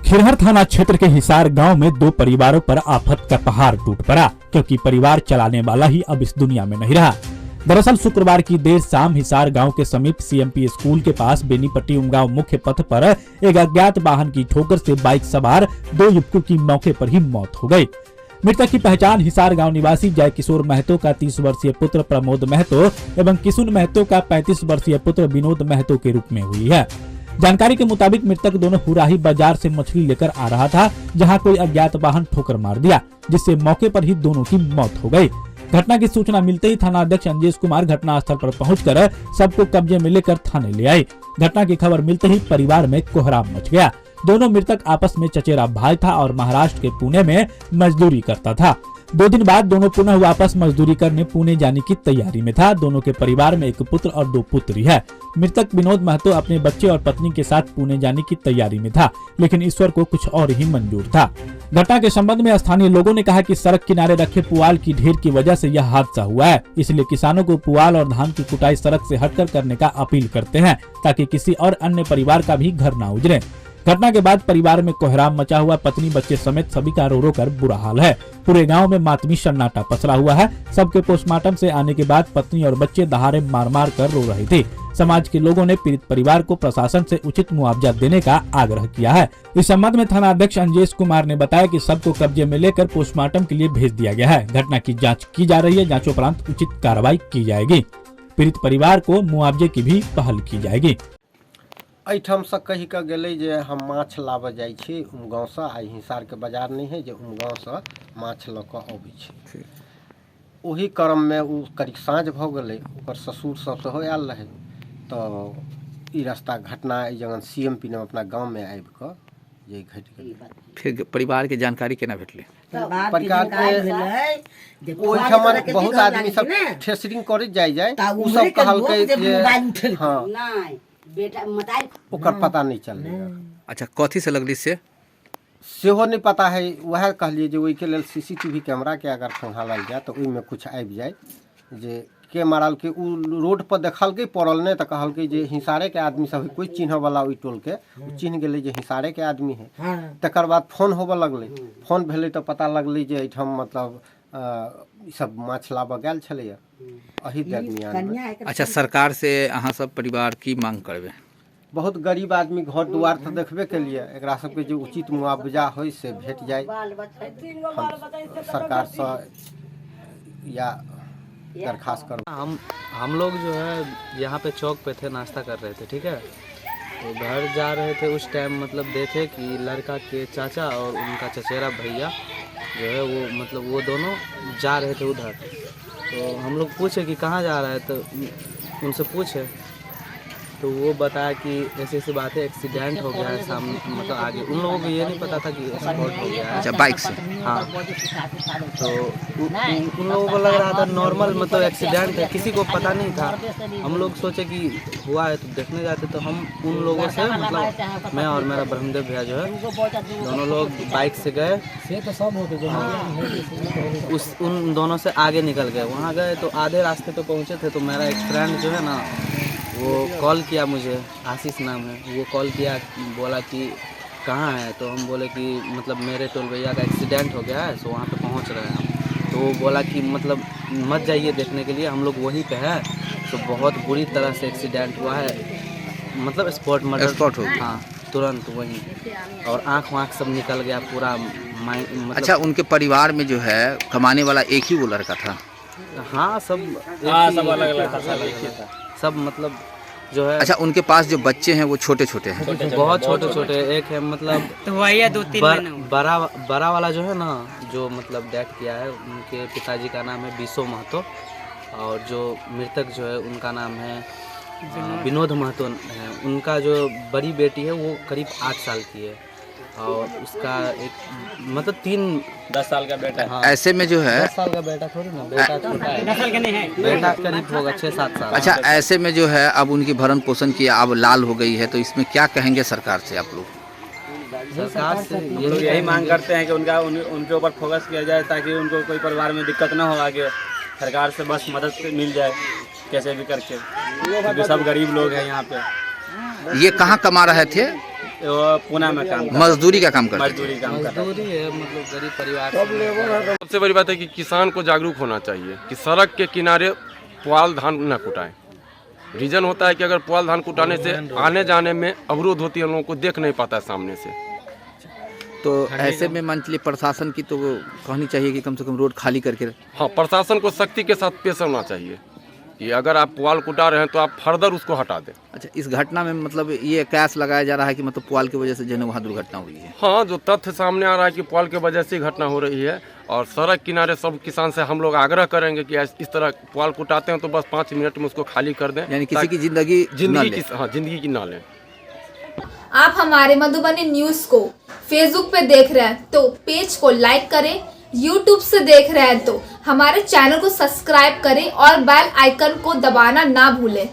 खिरहर थाना क्षेत्र के हिसार गांव में दो परिवारों पर आफत का पहाड़ टूट पड़ा, क्योंकि परिवार चलाने वाला ही अब इस दुनिया में नहीं रहा। दरअसल शुक्रवार की देर शाम हिसार गांव के समीप सीएमपी स्कूल के पास बेनीपट्टी उमगांव मुख्य पथ पर एक अज्ञात वाहन की ठोकर से बाइक सवार दो युवकों की मौके पर ही मौत हो गई। मृतक की पहचान हिसार गांव निवासी जय किशोर महतो का 30 वर्षीय पुत्र प्रमोद महतो एवं किशुन महतो का 35 वर्षीय पुत्र विनोद महतो के रूप में हुई है। जानकारी के मुताबिक मृतक दोनों हुराही बाजार से मछली लेकर आ रहा था, जहां कोई अज्ञात वाहन ठोकर मार दिया, जिससे मौके पर ही दोनों की मौत हो गई। घटना की सूचना मिलते ही थाना अध्यक्ष अंजेश कुमार घटनास्थल पर पहुंचकर सबको कब्जे में लेकर थाने ले आए। घटना की खबर मिलते ही परिवार में कोहराम मच गया। दोनों मृतक आपस में चचेरा भाई था और महाराष्ट्र के पुणे में मजदूरी करता था। 2 दिन बाद दोनों पुनः वापस मजदूरी करने पुणे जाने की तैयारी में था। दोनों के परिवार में एक पुत्र और 2 पुत्री है। मृतक विनोद महतो अपने बच्चे और पत्नी के साथ पुणे जाने की तैयारी में था, लेकिन ईश्वर को कुछ और ही मंजूर था। घटना के संबंध में स्थानीय लोगों ने कहा कि सड़क किनारे रखे पुआल की ढेर की वजह से यह हादसा हुआ है, इसलिए किसानों को पुआल और धान की कुटाई सड़क से हटकर करने का अपील करते हैं, ताकि किसी और अन्य परिवार का भी घर न उजड़े। घटना के बाद परिवार में कोहराम मचा हुआ, पत्नी बच्चे समेत सभी का रो रो कर बुरा हाल है। पूरे गांव में मातमी सन्नाटा पसरा हुआ है। सबके पोस्टमार्टम से आने के बाद पत्नी और बच्चे दहाड़े मार मार कर रो रहे थे। समाज के लोगों ने पीड़ित परिवार को प्रशासन से उचित मुआवजा देने का आग्रह किया है। इस संबंध में थाना अध्यक्ष अंजेश कुमार ने बताया कि सबको कब्जे में लेकर पोस्टमार्टम के लिए भेज दिया गया है। घटना की जाँच की जा रही है। जाँचोपरांत उचित कार्रवाई की जाएगी। पीड़ित परिवार को मुआवजे की भी पहल की जाएगी। एहिठाम से कही के गेलै जे हम माछ लाबऽ जाइ छी उमगाँव से। आई हिसार के बाजार नहीं है जे उमगाँव से माछ लऽ कऽ अबै छी। ओही क्रम में उ करीब साँझ भऽ गेलै, ओकर ससुर सब सेहो आयल रहे। तो ई रास्ता घटना जगह सीएमपी ने अपना गाँव में आबि कऽ जे घटि गेलै। फिर परिवार के जानकारी केना भेटलै? परिवार के ओहिठाम बहुत आदमी सब ठेसरिंग करैत जाय उ सब कहलकै जे हाँ ओकर पता नहीं चल रहा। अच्छा, कथी से लगली से सेहो नहीं पता है। वह कहलिए जे ओहि के लेल सीसीटीवी कैमरा के अगर खंगालल जाए तो ओहि में कुछ आबि जाए जे के मारल के। उ रोड पर देखलकै पड़ल नहीं तो कहलकै जे हिसारे के आदमी सब कोई चिन्ह वाला ओहि टोल के चिन्ह गेलै जे हिसारे के आदमी है। तकर बाद फोन होबऽ लगलै। फोन भेलै तो पता लगलै जे एहिठाम मतलब सब माछ लाबऽ गेल छलैया एही दरमियान। अच्छा, सरकार से अहाँ सब परिवार की मांग करबे? बहुत गरीब आदमी घर दुआर तो देखबे के लिए, एकरा सबके जो उचित मुआवजा हो से भेट जाए सरकार से या दरखास्त कर। हम लोग जो है यहाँ पे चौक पे थे, नाश्ता कर रहे थे, ठीक है। तो घर जा रहे थे उस टाइम मतलब देखे कि लड़का के चाचा और उनका चचेरा भैया जो है वो मतलब वो दोनों जा रहे थे उधर। तो हम लोग पूछे कि कहाँ जा रहा है, तो उनसे पूछे तो वो बताया कि ऐसी ऐसी बात है, एक्सीडेंट हो गया है सामने मतलब आगे। उन लोगों को ये नहीं पता था कि एक्सीडेंट हो गया है। अच्छा, बाइक से? हाँ। तो उन लोगों को लग रहा था नॉर्मल मतलब एक्सीडेंट है, किसी को पता नहीं था। हम लोग सोचे कि हुआ है तो देखने जाते। तो हम उन लोगों से मतलब मैं और मेरा ब्रह्मदेव भैया जो है दोनों लोग बाइक से गए। उन दोनों से आगे निकल गए। वहाँ गए तो आधे रास्ते पे पहुँचे थे तो मेरा एक फ्रेंड जो है ना वो कॉल किया मुझे, आशीष नाम है। वो कॉल किया, बोला कि कहाँ है। तो हम बोले कि मतलब मेरे टोल भैया का एक्सीडेंट हो गया है, तो वहाँ पे पहुँच रहे हैं हम। तो वो बोला कि मतलब मत जाइए देखने के लिए, हम लोग वहीं पे है। तो बहुत बुरी तरह से एक्सीडेंट हुआ है, मतलब स्पॉट मर्डर हो गया। हाँ, तुरंत वहीं। और आँख वाँख सब निकल गया पूरा मतलब। अच्छा, उनके परिवार में जो है कमाने वाला एक ही वो लड़का था? हाँ, सब अलग अलग था सब मतलब जो है। अच्छा, उनके पास जो बच्चे हैं वो छोटे छोटे हैं? बहुत छोटे छोटे। एक है मतलब तो वही 2-3 बड़ा वाला जो है ना जो मतलब डेथ किया है, उनके पिताजी का नाम है बिशो महतो। और जो मृतक जो है उनका नाम है विनोद महतो है। उनका जो बड़ी बेटी है वो करीब 8 साल की है और उसका एक मतलब 10 साल का बेटा है। हाँ, ऐसे में जो है 10 साल का बेटा थोड़ी ना, बेटा छोटा है, 10 साल का नहीं है, बेटा करीब होगा 6-7 साल। अच्छा, ऐसे में जो है अब उनकी भरण पोषण की अब लाल हो गई है, तो इसमें क्या कहेंगे सरकार से आप लोग? सरकार से यही मांग करते हैं कि उनके ऊपर फोकस किया जाए ताकि उनको कोई परिवार में दिक्कत ना हो आगे। सरकार से बस मदद मिल जाए कैसे भी करके, क्योंकि सब गरीब लोग हैं यहाँ पे। ये कहाँ कमा रहे थे? वो पुणे में काम करते मजदूरी का काम करते थे। मजदूरी काम करते मजदूरी है, मतलब गरीब परिवार से। सबसे बड़ी बात है कि किसान को जागरूक होना चाहिए कि सड़क के किनारे पुआल धान न कुटाएं। रीजन होता है कि अगर पुआल धान कुटाने से आने जाने में अवरोध होती है, हम लोगों को देख नहीं पाता है सामने से। तो ऐसे में मान लीजिए प्रशासन की तो कहनी चाहिए कि कम से कम रोड खाली करके हाँ, प्रशासन को सख्ती के साथ पेश होना चाहिए कि अगर आप पुआल कुटा रहे हैं तो आप फर्दर उसको हटा दें। अच्छा, इस घटना में मतलब ये कयास लगाया जा रहा है कि मतलब पुआल की वजह से जो है वहाँ दुर्घटना हुई है। हाँ, जो तथ्य सामने आ रहा है कि पुआल की वजह से ही घटना हो रही है, और सड़क किनारे सब किसान से हम लोग आग्रह करेंगे कि इस तरह पुआल कुटाते हैं तो बस 5 मिनट में उसको खाली कर दें, यानी किसी की जिंदगी जिंदगी की ना लें। आप हमारे मधुबनी न्यूज को फेसबुक पे देख रहे हैं तो पेज को लाइक करें, यूट्यूब से देख रहे हैं तो हमारे चैनल को सब्सक्राइब करें और बेल आइकन को दबाना ना भूलें।